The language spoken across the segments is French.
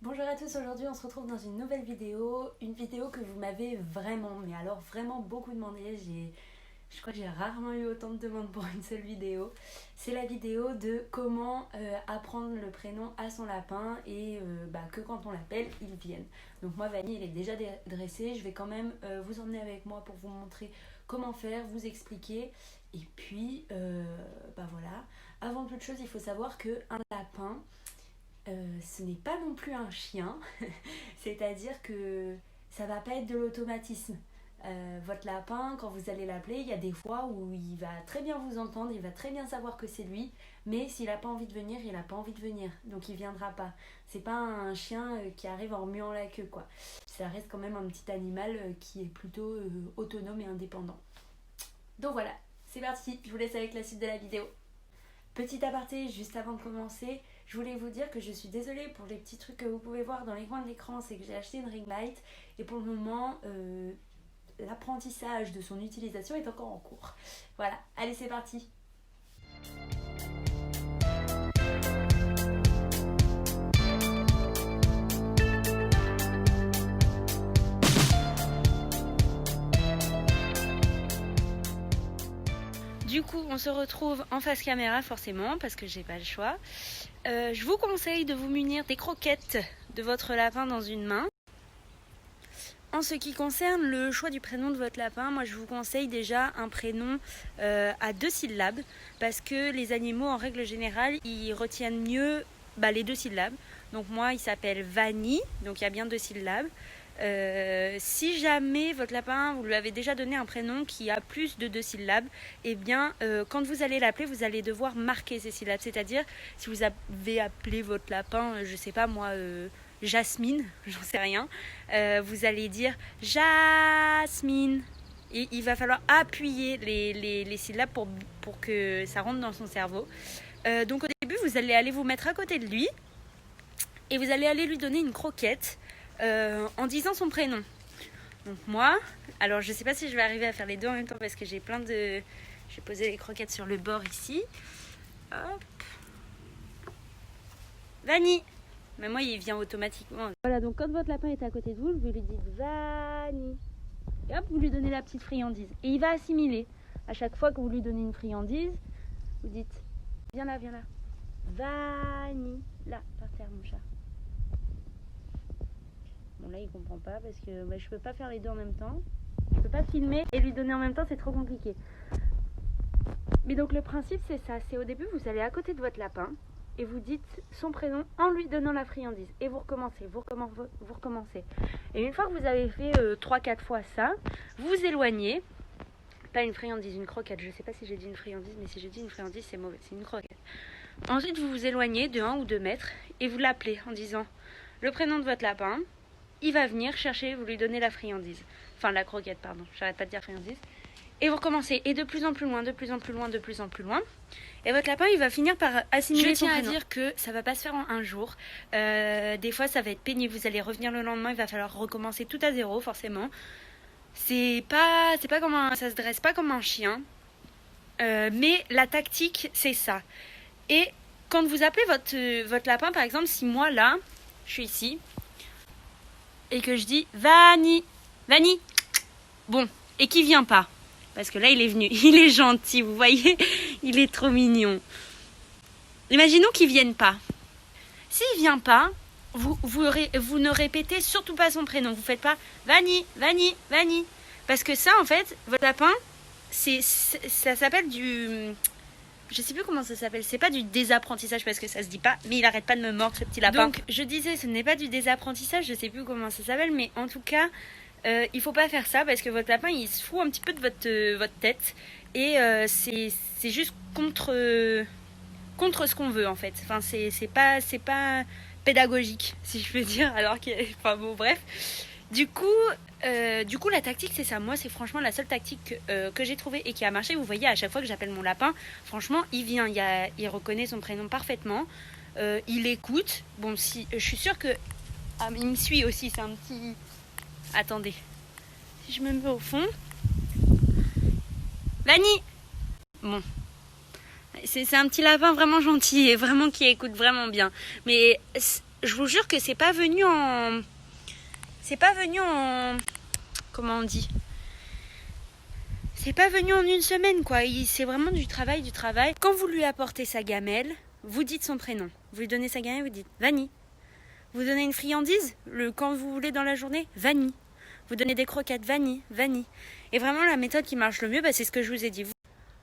Bonjour à tous, aujourd'hui on se retrouve dans une nouvelle vidéo, une vidéo que vous m'avez vraiment, mais alors vraiment beaucoup demandé. Je crois que j'ai rarement eu autant de demandes pour une seule vidéo. C'est la vidéo de comment apprendre le prénom à son lapin et que quand on l'appelle, il vienne. Donc moi Vanille, il est déjà dressé, je vais quand même vous emmener avec moi pour vous montrer comment faire, vous expliquer. Et puis voilà, avant toute chose il faut savoir qu'un lapin, ce n'est pas non plus un chien, c'est-à-dire que ça va pas être de l'automatisme. Votre lapin, quand vous allez l'appeler, il y a des fois où il va très bien vous entendre, il va très bien savoir que c'est lui, mais s'il n'a pas envie de venir, il n'a pas envie de venir, donc il viendra pas. C'est pas un chien qui arrive en remuant la queue, quoi. Ça reste quand même un petit animal qui est plutôt autonome et indépendant. Donc voilà, c'est parti, je vous laisse avec la suite de la vidéo. Petit aparté, juste avant de commencer, je voulais vous dire que je suis désolée pour les petits trucs que vous pouvez voir dans les coins de l'écran, c'est que j'ai acheté une ring light et pour le moment, l'apprentissage de son utilisation est encore en cours. Voilà, allez c'est parti. Du coup, on se retrouve en face caméra forcément parce que j'ai pas le choix. Je vous conseille de vous munir des croquettes de votre lapin dans une main. En ce qui concerne le choix du prénom de votre lapin, moi je vous conseille déjà un prénom à 2 syllabes parce que les animaux en règle générale ils retiennent mieux les 2 syllabes. Donc moi il s'appelle Vanille, donc il y a bien 2 syllabes. Si jamais votre lapin, vous lui avez déjà donné un prénom qui a plus de 2 syllabes, eh bien quand vous allez l'appeler, vous allez devoir marquer ces syllabes. C'est-à-dire si vous avez appelé votre lapin, je sais pas moi, Jasmine, j'en sais rien, vous allez dire Jasmine. Et il va falloir appuyer les syllabes pour que ça rentre dans son cerveau. Donc au début, vous allez aller vous mettre à côté de lui et vous allez aller lui donner une croquette en disant son prénom. Donc moi, alors je sais pas si je vais arriver à faire les deux en même temps parce que j'ai plein de... Je vais poser les croquettes sur le bord ici. Hop. Vanille. Mais moi, il vient automatiquement. Voilà, donc quand votre lapin est à côté de vous, vous lui dites Vanille. Et hop, vous lui donnez la petite friandise. Et il va assimiler. À chaque fois que vous lui donnez une friandise, vous dites viens là, viens là. Vanille. Là, par terre, mon chat. Bon, là, il comprend pas parce que je peux pas faire les deux en même temps. Je peux pas filmer et lui donner en même temps, c'est trop compliqué. Mais donc, le principe, c'est ça. C'est au début, vous allez à côté de votre lapin et vous dites son prénom en lui donnant la friandise. Et vous recommencez, vous recommencez. Et une fois que vous avez fait 3-4 fois ça, vous éloignez. Pas une friandise, une croquette. Je sais pas si j'ai dit une friandise, mais si j'ai dit une friandise, c'est mauvais. C'est une croquette. Ensuite, vous vous éloignez de 1 ou 2 mètres et vous l'appelez en disant le prénom de votre lapin. Il va venir chercher, vous lui donnez la friandise. Enfin, la croquette, pardon. J'arrête pas de dire friandise. Et vous recommencez. Et de plus en plus loin, de plus en plus loin, de plus en plus loin. Et votre lapin, il va finir par assimiler son prénom. Je tiens à dire que ça va pas se faire en un jour. Des fois, ça va être pénible. Vous allez revenir le lendemain, il va falloir recommencer tout à zéro, forcément. C'est pas comme ça se dresse pas comme un chien. Mais la tactique, c'est ça. Et quand vous appelez votre lapin, par exemple, si moi, là, je suis ici, et que je dis Vanille, Vanille, bon, et qu'il vient pas. Parce que là, il est venu. Il est gentil, vous voyez. Il est trop mignon. Imaginons qu'il ne vienne pas. S'il vient pas, vous ne répétez surtout pas son prénom. Vous ne faites pas Vanille, Vanille, Vanille. Parce que ça, en fait, votre lapin, ça s'appelle du... Je sais plus comment ça s'appelle. C'est pas du désapprentissage parce que ça se dit pas. Mais il arrête pas de me mordre, ce petit lapin. Donc, je disais, ce n'est pas du désapprentissage. Je sais plus comment ça s'appelle. Mais en tout cas... il faut pas faire ça parce que votre lapin il se fout un petit peu de votre tête et c'est juste contre ce qu'on veut en fait. Enfin c'est pas pédagogique si je peux dire alors que enfin bon bref. Du coup la tactique c'est ça. Moi c'est franchement la seule tactique que j'ai trouvée et qui a marché. Vous voyez à chaque fois que j'appelle mon lapin, franchement il vient, il reconnaît son prénom parfaitement. Il écoute. Bon si je suis sûre que il me suit aussi. C'est un petit... Attendez, si je me mets au fond. Vanille. Bon. C'est un petit lapin vraiment gentil et vraiment qui écoute vraiment bien. Mais je vous jure que c'est pas venu en... C'est pas venu en... Comment on dit? C'est pas venu en une semaine, quoi. C'est vraiment du travail, du travail. Quand vous lui apportez sa gamelle, vous dites son prénom. Vous lui donnez sa gamelle, vous dites Vanille. Vous donnez une friandise, quand vous voulez dans la journée, Vanille. Vous donnez des croquettes, Vanille, Vanille. Et vraiment, la méthode qui marche le mieux, c'est ce que je vous ai dit.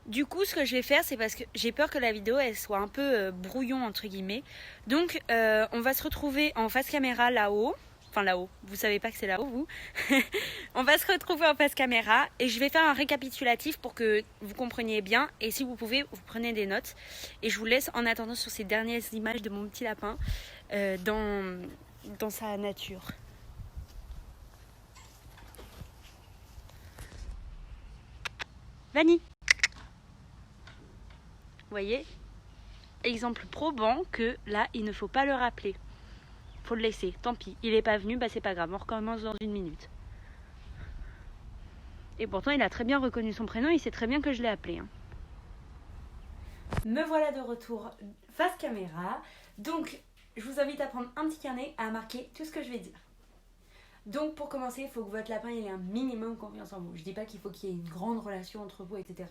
Du coup, ce que je vais faire, c'est parce que j'ai peur que la vidéo, elle soit un peu brouillon, entre guillemets. Donc, on va se retrouver en face caméra là-haut. Enfin, là-haut. Vous savez pas que c'est là-haut, vous. On va se retrouver en face caméra et je vais faire un récapitulatif pour que vous compreniez bien. Et si vous pouvez, vous prenez des notes. Et je vous laisse en attendant sur ces dernières images de mon petit lapin dans sa nature. Vanille. Vous voyez? Exemple probant que là, il ne faut pas le rappeler. Faut le laisser, tant pis. Il est pas venu, c'est pas grave, on recommence dans une minute. Et pourtant, il a très bien reconnu son prénom, il sait très bien que je l'ai appelé. Me voilà de retour face caméra. Donc, je vous invite à prendre un petit carnet, à marquer tout ce que je vais dire. Donc, pour commencer, il faut que votre lapin ait un minimum confiance en vous. Je dis pas qu'il faut qu'il y ait une grande relation entre vous, etc.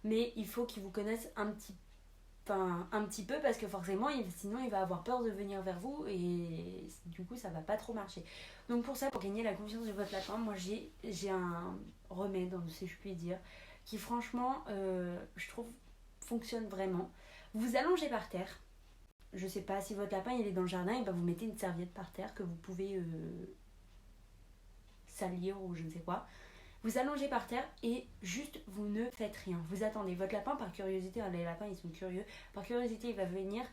Mais il faut qu'il vous connaisse un petit peu parce que forcément sinon il va avoir peur de venir vers vous et du coup ça va pas trop marcher. Donc pour ça, pour gagner la confiance de votre lapin, moi j'ai un remède, si je puis dire, qui franchement je trouve fonctionne vraiment. Vous allongez par terre, je sais pas si votre lapin il est dans le jardin, et vous mettez une serviette par terre que vous pouvez salir ou je ne sais quoi. Vous allongez par terre et juste vous ne faites rien. Vous attendez. Votre lapin, par curiosité, les lapins ils sont curieux, par curiosité il va venir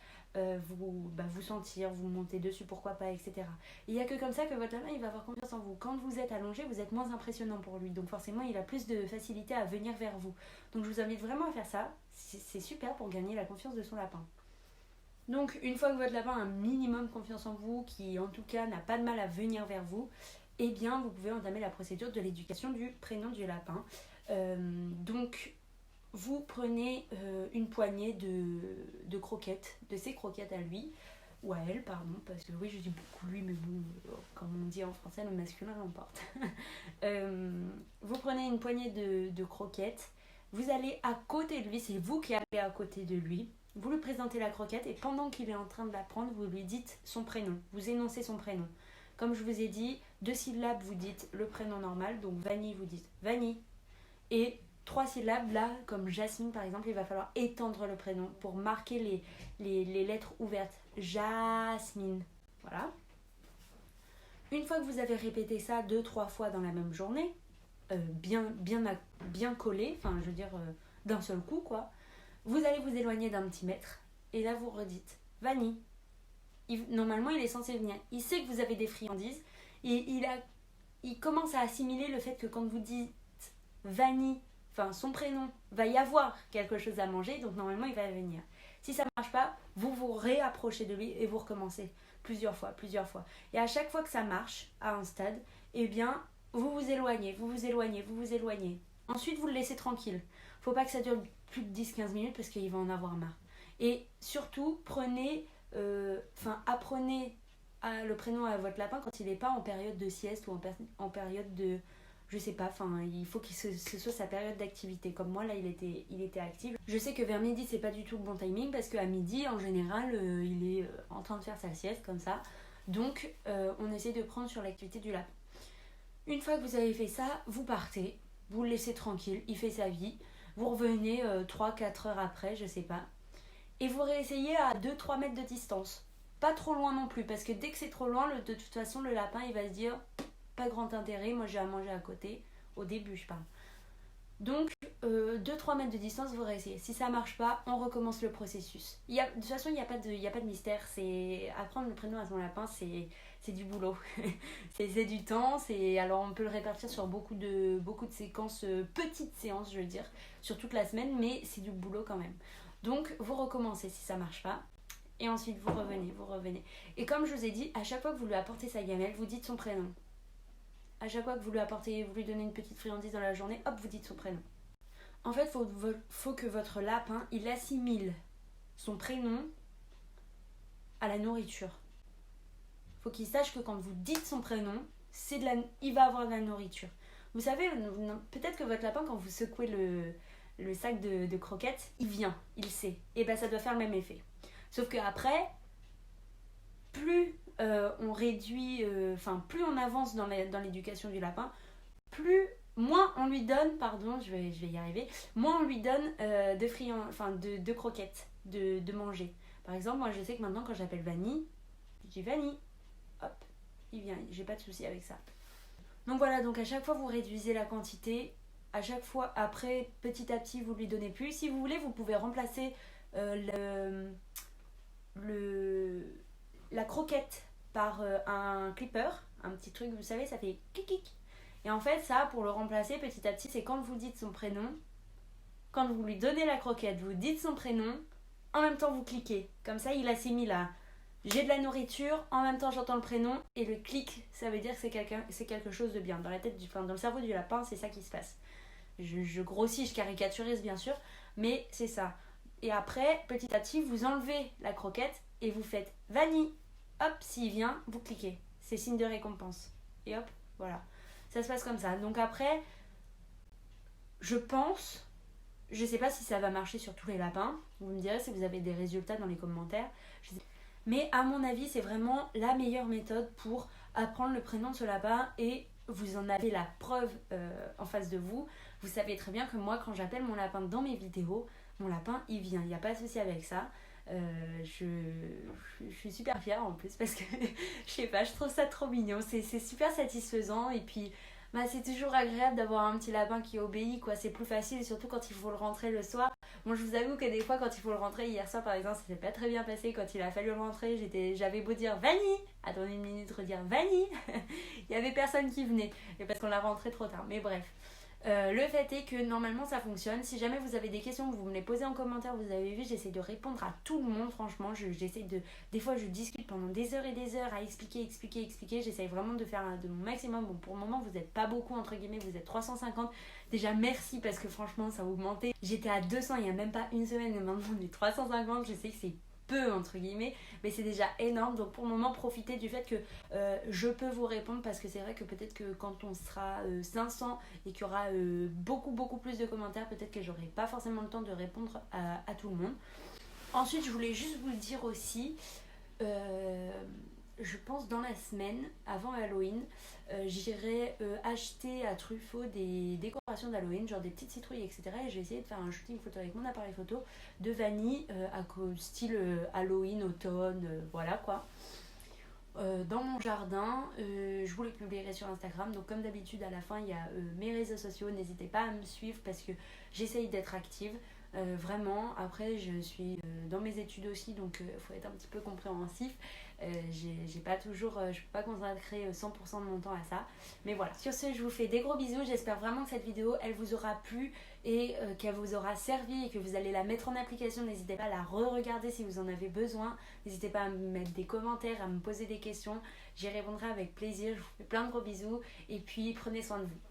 vous sentir, vous monter dessus, pourquoi pas, etc. Il n'y a que comme ça que votre lapin il va avoir confiance en vous. Quand vous êtes allongé, vous êtes moins impressionnant pour lui. Donc forcément il a plus de facilité à venir vers vous. Donc je vous invite vraiment à faire ça. C'est super pour gagner la confiance de son lapin. Donc une fois que votre lapin a un minimum confiance en vous, qui en tout cas n'a pas de mal à venir vers vous, eh bien vous pouvez entamer la procédure de l'éducation du prénom du lapin. Donc vous prenez une poignée de croquettes, de ses croquettes à lui, ou à elle, pardon, parce que oui je dis beaucoup lui, mais bon, comme on dit en français, le masculin l'emporte. Vous prenez une poignée de croquettes, vous allez à côté de lui, c'est vous qui allez à côté de lui, vous lui présentez la croquette et pendant qu'il est en train de la prendre, vous lui dites son prénom, vous énoncez son prénom. Comme je vous ai dit, 2 syllabes, vous dites le prénom normal. Donc Vanille, vous dites Vanille. Et 3 syllabes, là, comme Jasmine par exemple, il va falloir étendre le prénom pour marquer les lettres ouvertes. Jasmine. Voilà. Une fois que vous avez répété ça 2-3 fois dans la même journée, bien collé, d'un seul coup, quoi, vous allez vous éloigner d'un petit mètre. Et là, vous redites Vanille. Normalement il est censé venir, il sait que vous avez des friandises et il commence à assimiler le fait que quand vous dites Vanille, son prénom, va y avoir quelque chose à manger, donc normalement il va venir. Si ça ne marche pas, vous vous réapprochez de lui et vous recommencez plusieurs fois. Et à chaque fois que ça marche à un stade, eh bien vous vous éloignez. Ensuite vous le laissez tranquille. Faut pas que ça dure plus de 10-15 minutes parce qu'il va en avoir marre. Et surtout apprenez le prénom à votre lapin quand il n'est pas en période de sieste ou en période de, je sais pas, il faut que ce soit sa période d'activité. Comme moi là il était actif. Je sais que vers midi c'est pas du tout le bon timing parce qu'à midi en général il est en train de faire sa sieste comme ça. Donc on essaie de prendre sur l'activité du lapin. Une fois que vous avez fait ça, vous partez, vous le laissez tranquille, il fait sa vie. Vous revenez 3-4 heures après, je sais pas. Et vous réessayez à 2-3 mètres de distance. Pas trop loin non plus, parce que dès que c'est trop loin, de toute façon, le lapin, il va se dire pas grand intérêt, moi j'ai à manger à côté. Au début, je parle. Donc, 2-3 mètres de distance, vous réessayez. Si ça marche pas, on recommence le processus. De toute façon, il n'y a pas de mystère. Apprendre le prénom à son lapin, c'est du boulot. c'est du temps. Alors, on peut le répartir sur beaucoup de séquences, petites séances, je veux dire, sur toute la semaine, mais c'est du boulot quand même. Donc, vous recommencez si ça marche pas. Et ensuite, vous revenez. Et comme je vous ai dit, à chaque fois que vous lui apportez sa gamelle, vous dites son prénom. À chaque fois que vous lui donnez une petite friandise dans la journée, hop, vous dites son prénom. En fait, faut que votre lapin, il assimile son prénom à la nourriture. faut qu'il sache que quand vous dites son prénom, il va avoir de la nourriture. Vous savez, peut-être que votre lapin, quand vous secouez le sac de croquettes, il vient, il sait. Et ben ça doit faire le même effet. Sauf qu'après, plus on réduit, plus on avance dans l'éducation du lapin, moins on lui donne, je vais y arriver, moins on lui donne de croquettes, de manger. Par exemple, moi je sais que maintenant quand j'appelle Vanille, je dis Vanille, hop, il vient, j'ai pas de souci avec ça. Donc voilà, donc à chaque fois vous réduisez la quantité, à chaque fois après, petit à petit vous lui donnez plus. Si vous voulez, vous pouvez remplacer la croquette par un clipper, un petit truc, vous savez, ça fait kik. Et en fait, ça, pour le remplacer petit à petit, c'est quand vous dites son prénom, quand vous lui donnez la croquette, vous dites son prénom, en même temps vous cliquez. Comme ça, il assimile là. J'ai de la nourriture, en même temps j'entends le prénom, et le clic, ça veut dire que c'est quelque chose de bien. Dans la tête, dans le cerveau du lapin, c'est ça qui se passe. Je grossis, je caricaturise bien sûr, mais c'est ça. Et après, petit à petit, vous enlevez la croquette et vous faites Vanille. Hop, s'il vient, vous cliquez. C'est signe de récompense. Et hop, voilà. Ça se passe comme ça. Donc après, je pense, je sais pas si ça va marcher sur tous les lapins. Vous me direz si vous avez des résultats dans les commentaires. Mais à mon avis, c'est vraiment la meilleure méthode pour apprendre le prénom de ce lapin et vous en avez la preuve en face de vous. Vous savez très bien que moi, quand j'appelle mon lapin dans mes vidéos, mon lapin, il vient. Il n'y a pas de souci avec ça. Je suis super fière en plus parce que je sais pas, je trouve ça trop mignon. C'est super satisfaisant et puis c'est toujours agréable d'avoir un petit lapin qui obéit, quoi. C'est plus facile, surtout quand il faut le rentrer le soir. Bon, je vous avoue que des fois, quand il faut le rentrer, hier soir par exemple, ça s'est pas très bien passé. Quand il a fallu le rentrer, j'avais beau dire Vanille, attendez une minute, redire Vanille, il y avait personne qui venait, et parce qu'on l'a rentré trop tard. Mais bref. Le fait est que normalement ça fonctionne. Si jamais vous avez des questions, vous me les posez en commentaire. Vous avez vu, j'essaie de répondre à tout le monde. Franchement, des fois je discute pendant des heures et des heures à expliquer. J'essaie vraiment de faire de mon maximum. Bon, pour le moment vous n'êtes pas beaucoup entre guillemets, vous êtes 350. Déjà merci parce que franchement ça a augmenté. J'étais à 200 il n'y a même pas une semaine et maintenant on est 350. Je sais que c'est peu entre guillemets, mais c'est déjà énorme. Donc pour le moment, profitez du fait que je peux vous répondre, parce que c'est vrai que peut-être que quand on sera 500 et qu'il y aura beaucoup plus de commentaires, peut-être que j'aurai pas forcément le temps de répondre à tout le monde. Ensuite, je voulais juste vous le dire aussi, je pense dans la semaine avant Halloween, j'irai acheter à Truffaut des décorations d'Halloween, genre des petites citrouilles, etc. Et je vais essayer de faire un shooting photo avec mon appareil photo de Vanille, style Halloween, automne, voilà quoi. Dans mon jardin, je vous les publierai sur Instagram. Donc comme d'habitude, à la fin, il y a mes réseaux sociaux. N'hésitez pas à me suivre parce que j'essaye d'être active. Vraiment, après je suis dans mes études aussi, donc il faut être un petit peu compréhensif. J'ai pas toujours, je peux pas consacrer 100% de mon temps à ça, mais voilà. Sur ce, je vous fais des gros bisous. J'espère vraiment que cette vidéo elle vous aura plu et qu'elle vous aura servi et que vous allez la mettre en application. N'hésitez pas à la re-regarder si vous en avez besoin. N'hésitez pas à me mettre des commentaires, à me poser des questions. J'y répondrai avec plaisir. Je vous fais plein de gros bisous et puis prenez soin de vous.